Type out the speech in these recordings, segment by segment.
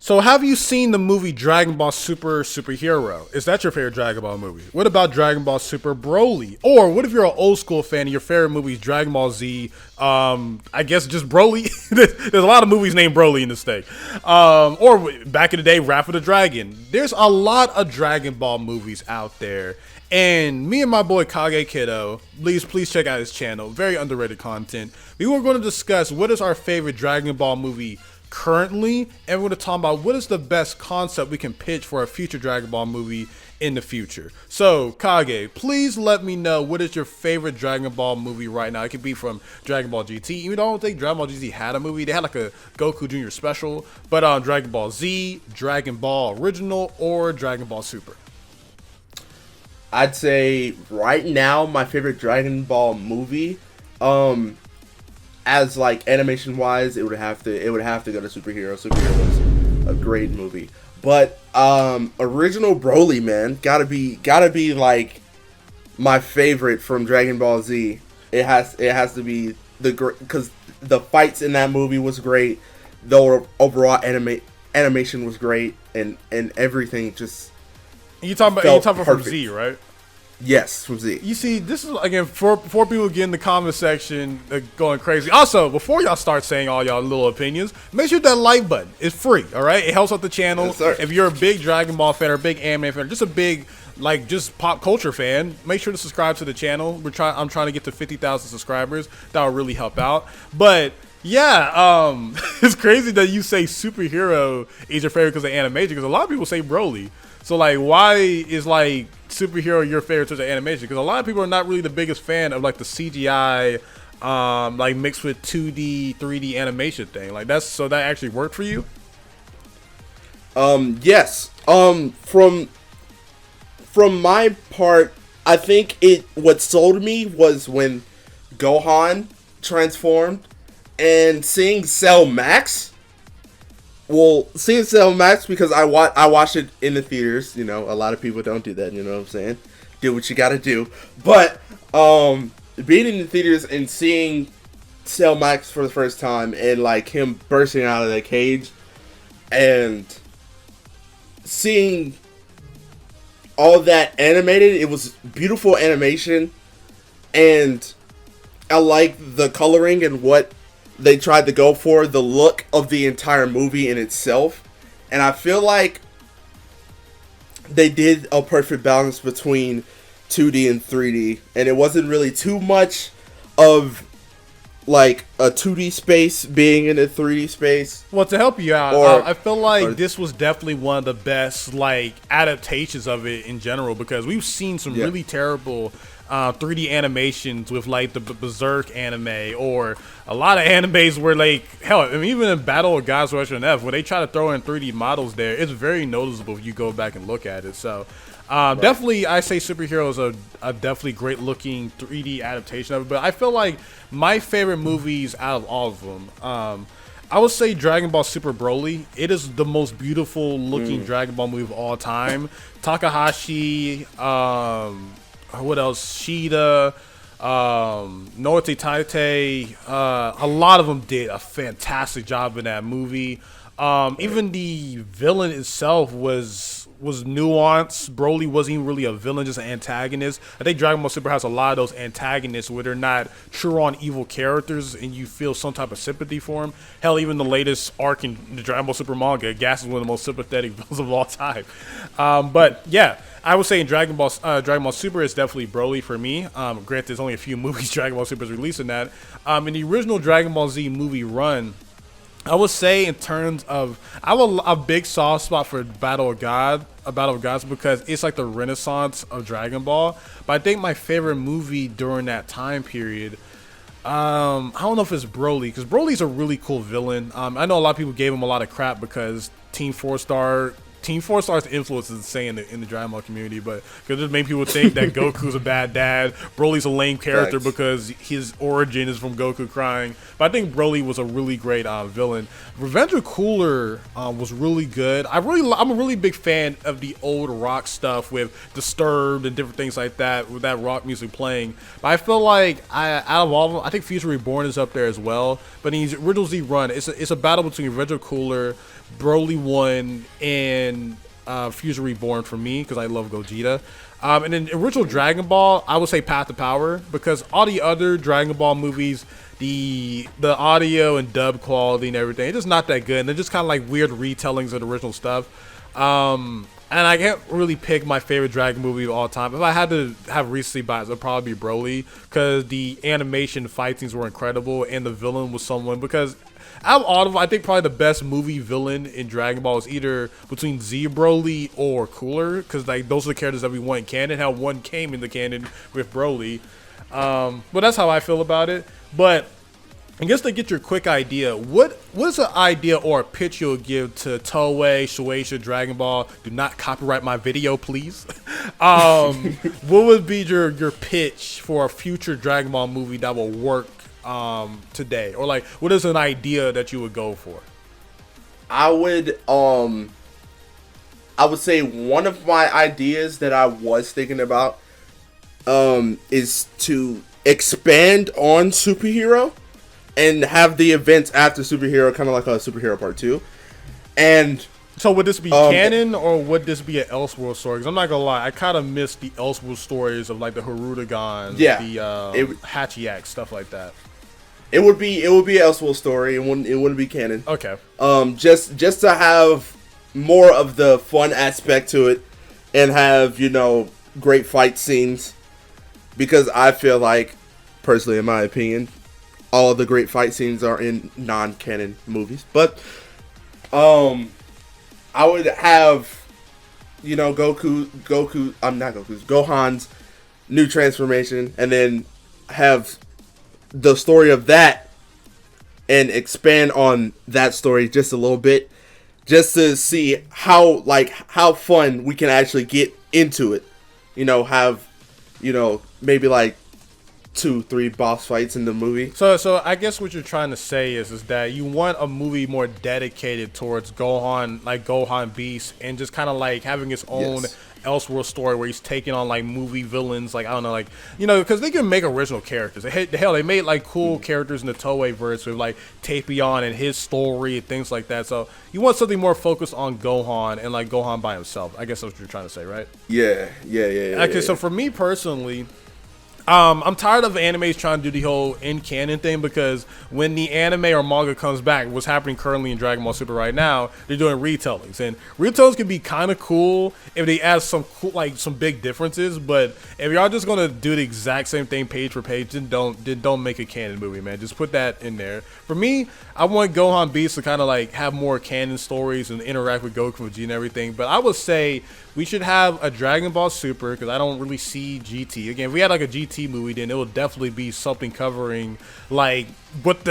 So have you seen the movie Dragon Ball Super Superhero? Is that your favorite Dragon Ball movie? What about Dragon Ball Super Broly? Or what if you're an old school fan and your favorite movie is Dragon Ball Z? I guess just Broly. There's a lot of movies named Broly in this thing. Or back in the day, Wrath of the Dragon. There's a lot of Dragon Ball movies out there. And me and my boy Kage Kiddo, please check out his channel. Very underrated content. We were going to discuss what is our favorite Dragon Ball movie currently, and we're going to talk about what is the best concept we can pitch for a future Dragon Ball movie in the future. So, Kage, please let me know what is your favorite Dragon Ball movie right now. It could be from Dragon Ball GT. Even though I don't think Dragon Ball GT had a movie. They had like a Goku Jr. special. But Dragon Ball Z, Dragon Ball Original, or Dragon Ball Super. I'd say right now my favorite Dragon Ball movie, as like animation wise, it would have to go to Superhero. Superhero was a great movie, but original Broly, man, gotta be like my favorite from Dragon Ball Z. It has to be because the fights in that movie was great. The overall animation was great, and everything just. You talking about from Z, right? Yes, from Z. You see, this is again for people get in the comment section going crazy. Also, before y'all start saying all y'all little opinions, make sure that like button is free. All right, it helps out the channel. Yes, sir. If you're a big Dragon Ball fan or a big anime fan, or just a big just pop culture fan, make sure to subscribe to the channel. I'm trying to get to 50,000 subscribers. That will really help out. But yeah, it's crazy that you say superhero is your favorite because of animation. Because a lot of people say Broly. So like, why is like superhero your favorite terms of animation? Because a lot of people are not really the biggest fan of like the CGI, like mixed with 2D, 3D animation thing. Like that actually worked for you? Yes. From my part, I think what sold me was when Gohan transformed and seeing Cell Max. Well, seeing Cell Max because I watched it in the theaters. You know, a lot of people don't do that. You know what I'm saying? Do what you gotta do. But being in the theaters and seeing Cell Max for the first time and like him bursting out of the cage and seeing all that animated, it was beautiful animation, and I like the coloring and what they tried to go for, the look of the entire movie in itself. And I feel like they did a perfect balance between 2D and 3D. And it wasn't really too much of like a 2D space being in a 3D space. Well, to help you out, I feel like this was definitely one of the best like adaptations of it in general, because we've seen some really terrible 3D animations with like the Berserk anime, or a lot of animes where like hell, I mean, even in Battle of Gods Rush and F, when they try to throw in 3D models there, it's very noticeable if you go back and look at it. So definitely I say Superhero is a definitely great looking 3D adaptation of it. But I feel like my favorite movies out of all of them, I would say Dragon Ball Super Broly. It is the most beautiful looking Dragon Ball movie of all time. Takahashi, what else? Shida, Naoto Taite, a lot of them did a fantastic job in that movie. Even the villain itself was nuanced. Broly wasn't even really a villain, just an antagonist. I think Dragon Ball Super has a lot of those antagonists where they're not true on evil characters and you feel some type of sympathy for them. Hell, even the latest arc in the Dragon Ball Super manga, Gas is one of the most sympathetic villains of all time. But yeah, I would say in Dragon Ball Super is definitely Broly for me. Granted, there's only a few movies Dragon Ball Super is releasing that. In the original Dragon Ball Z movie run, I would say in terms of, I have a big soft spot for Battle of Gods because it's like the renaissance of Dragon Ball. But I think my favorite movie during that time period, I don't know if it's Broly, because Broly's a really cool villain. I know a lot of people gave him a lot of crap because Team 4-Star's influence is insane in the Dragon Ball community, but because it made people think that Goku's a bad dad, Broly's a lame character because his origin is from Goku crying. But I think Broly was a really great villain. Revenge of Cooler was really good. I'm a really big fan of the old rock stuff with Disturbed and different things like that, with that rock music playing. But I feel like out of all of them, I think Future Reborn is up there as well. But in his original Z run, it's a battle between Revenge of Cooler, Broly won in Fusion Reborn for me because I love Gogeta. And then original Dragon Ball, I would say Path to Power, because all the other Dragon Ball movies, the audio and dub quality and everything, it's just not that good. And they're just kind of like weird retellings of the original stuff. And I can't really pick my favorite Dragon movie of all time. If I had to have recency bias, it'd probably be Broly, because the animation fight scenes were incredible, and the villain was someone, because out of all of them, I think probably the best movie villain in Dragon Ball is either between Z Broly or Cooler, because like those are the characters that we want in canon. How one came in the canon with Broly. But that's how I feel about it. But I guess to get your quick idea, what is an idea or a pitch you'll give to Toei, Shueisha, Dragon Ball? Do not copyright my video, please. What would be your pitch for a future Dragon Ball movie that will work today? Or like, what is an idea that you would go for? I would say one of my ideas that I was thinking about is to expand on superhero and have the events after superhero, kind of like a superhero part 2. And so would this be canon, or would this be an Elseworld story? Because I'm not gonna lie, I kind of missed the Elseworld stories of like the Harudagons, the Hachiaks, stuff like that. It would be an Elseworld story. It wouldn't be canon. Okay. Just to have more of the fun aspect to it, and have, you know, great fight scenes, because I feel like, personally, in my opinion, all of the great fight scenes are in non-canon movies. But I would have, you know, Gohan's new transformation, and then have the story of that and expand on that story just a little bit, just to see how fun we can actually get into it. You know, have, you know, maybe like 2-3 boss fights in the movie. So I guess what you're trying to say is that you want a movie more dedicated towards Gohan, like Gohan Beast, and just kind of like having its own Elseworld story where he's taking on like movie villains, like, I don't know, like, you know, because they can make original characters. Hell, they made like cool characters in the Toei verse with like Tapion and his story and things like that. So you want something more focused on Gohan and like Gohan by himself. I guess that's what you're trying to say, right? Yeah. Okay, so for me personally, I'm tired of animes trying to do the whole in canon thing, because when the anime or manga comes back, what's happening currently in Dragon Ball Super right now, they're doing retellings, and retellings can be kind of cool if they add some cool, like some big differences. But if y'all just gonna do the exact same thing page for page, then don't make a canon movie, man. Just put that in there. For me, I want Gohan Beast to kind of like have more canon stories and interact with Goku, Vegeta, and everything. But I would say we should have a Dragon Ball Super, because I don't really see GT. Again, if we had like a GT movie, then it would definitely be something covering like what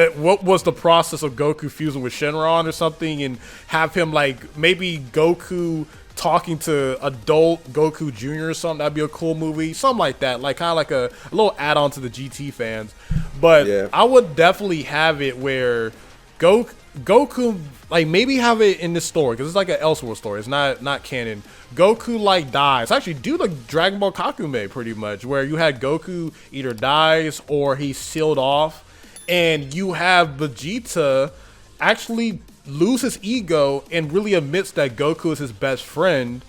was the process of Goku fusing with Shenron or something, and have him like maybe Goku talking to adult Goku Jr. or something. That'd be a cool movie, something like that, like kind of like a little add-on to the GT fans. But yeah, I would definitely have it where Goku, like, maybe have it in this story, because it's like an Elseworld story. It's not canon. Goku like dies. Actually, do like Dragon Ball Kakume pretty much, where you had Goku either dies or he's sealed off, and you have Vegeta actually lose his ego and really admits that Goku is his best friend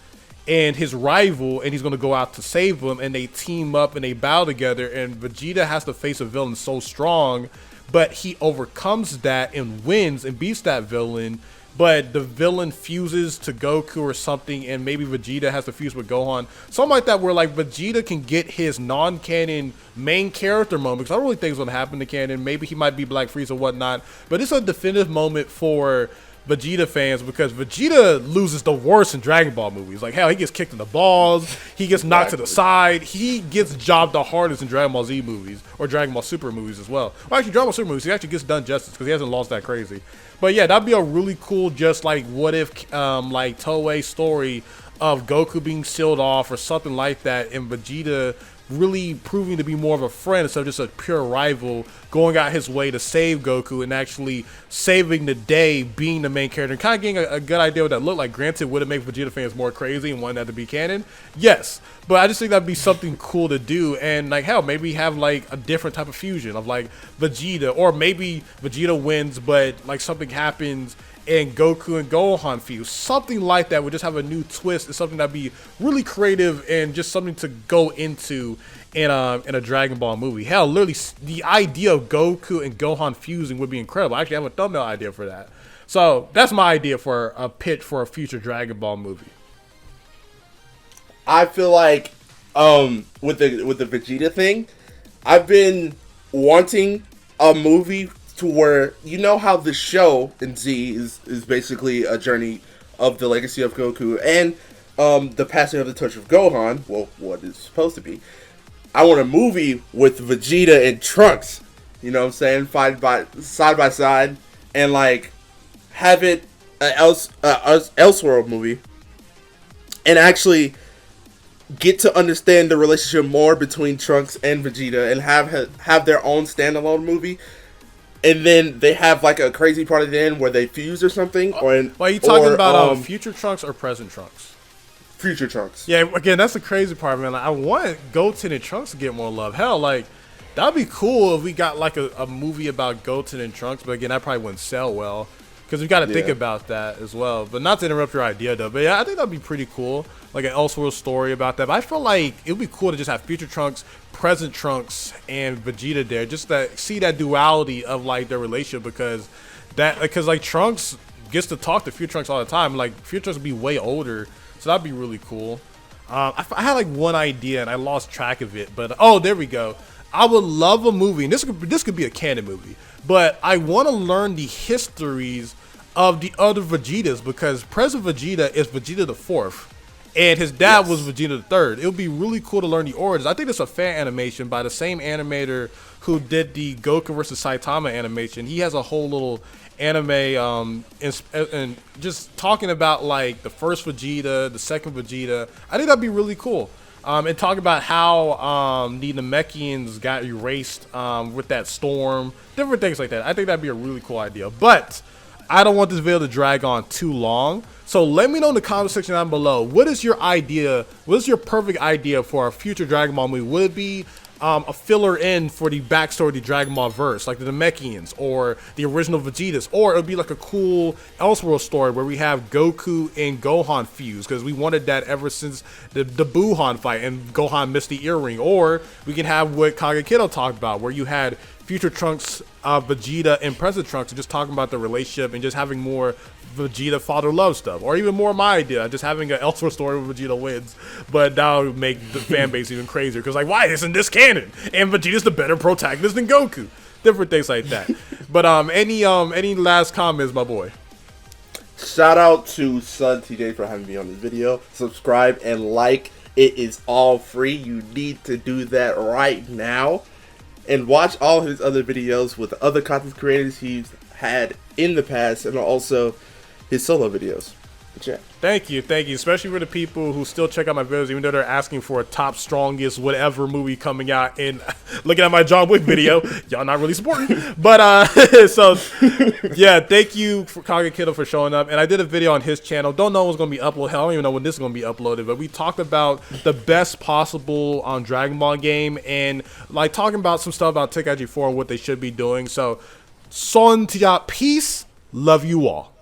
and his rival, and he's going to go out to save him, and they team up and they battle together, and Vegeta has to face a villain so strong, but he overcomes that and wins and beats that villain. But the villain fuses to Goku or something, and maybe Vegeta has to fuse with Gohan. Something like that, where like Vegeta can get his non-canon main character moment, because I don't really think it's going to happen to canon. Maybe he might be Black Frieza or whatnot, but it's a definitive moment for Vegeta fans, because Vegeta loses the worst in Dragon Ball movies. Like, hell, he gets kicked in the balls, he gets knocked to the side, he gets jobbed the hardest in Dragon Ball Z movies, or Dragon Ball Super movies as well. Well, actually, Dragon Ball Super movies, he actually gets done justice, because he hasn't lost that crazy. But yeah, that'd be a really cool, just like, what if, like, Toei story of Goku being sealed off or something like that, and Vegeta really proving to be more of a friend instead of just a pure rival, going out his way to save Goku and actually saving the day, being the main character, and kind of getting a good idea what that looked like. Granted, would it make Vegeta fans more crazy and want that to be canon? Yes, but I just think that'd be something cool to do. And like, hell, maybe have like a different type of fusion of like Vegeta, or maybe Vegeta wins but like something happens and Goku and Gohan fuse. Something like that would just have a new twist and something that'd be really creative and just something to go into in a Dragon Ball movie. Hell, literally, the idea of Goku and Gohan fusing would be incredible. I actually have a thumbnail idea for that. So that's my idea for a pitch for a future Dragon Ball movie. I feel like with the Vegeta thing, I've been wanting a movie to where, you know how the show in Z is basically a journey of the legacy of Goku and the passing of the torch of Gohan, well, what it's supposed to be. I want a movie with Vegeta and Trunks, you know what I'm saying, fight side by side, and like have it an Elseworld movie, and actually get to understand the relationship more between Trunks and Vegeta, and have their own standalone movie. And then they have like a crazy part at the end where they fuse or something. Well, are you talking about future Trunks or present Trunks? Future Trunks. Yeah, again, that's the crazy part, man. Like, I want Goten and Trunks to get more love. Hell, like, that'd be cool if we got like a movie about Goten and Trunks. But again, that probably wouldn't sell well because we got to think about that as well. But not to interrupt your idea, though. But yeah, I think that'd be pretty cool. Like an Elseworld story about that. But I feel like it would be cool to just have future Trunks, present Trunks, and Vegeta there, just to see that duality of like their relationship, because like Trunks gets to talk to future Trunks all the time. Like future Trunks would be way older, so that'd be really cool. I had like one idea and I lost track of it, but oh, there we go. I would love a movie, and this could be a canon movie, but I want to learn the histories of the other Vegetas, because present Vegeta is Vegeta the 4th. And his dad was Vegeta the 3rd. It would be really cool to learn the origins. I think it's a fan animation by the same animator who did the Goku versus Saitama animation. He has a whole little anime and just talking about like the first Vegeta, the second Vegeta. I think that'd be really cool. And talk about how the Namekians got erased with that storm, different things like that. I think that'd be a really cool idea. But I don't want this video to drag on too long. So let me know in the comment section down below, what is your idea? What is your perfect idea for a future Dragon Ball movie? Would it be a filler in for the backstory of the Dragon Ball verse, like the Namekians or the original Vegetas, or it would be like a cool Elseworld story where we have Goku and Gohan fuse, because we wanted that ever since the Buuhan fight and Gohan missed the earring. Or we can have what Kagekiddo talked about, where you had future Trunks, Vegeta, and present Trunks, and just talking about the relationship and just having more Vegeta father love stuff, or even more my idea, just having an Elseworld story where Vegeta wins. But that would make the fan base even crazier, because like, why isn't this canon? And Vegeta's the better protagonist than Goku. Different things like that. But any last comments, my boy? Shout out to SonTJ for having me on this video. Subscribe and like. It is all free. You need to do that right now. And watch all his other videos with other content creators he's had in the past, and also his solo videos. Yeah. Thank you, especially for the people who still check out my videos, even though they're asking for a top strongest whatever movie coming out, and looking at my John Wick video, y'all not really supporting. But so yeah, thank you for Kagekiddo for showing up. And I did a video on his channel. Don't know what's gonna be uploaded. Hell, I don't even know when this is gonna be uploaded. But we talked about the best possible Dragon Ball game, and like talking about some stuff about Tenkaichi 4 and what they should be doing. So SonTJ, peace, love you all.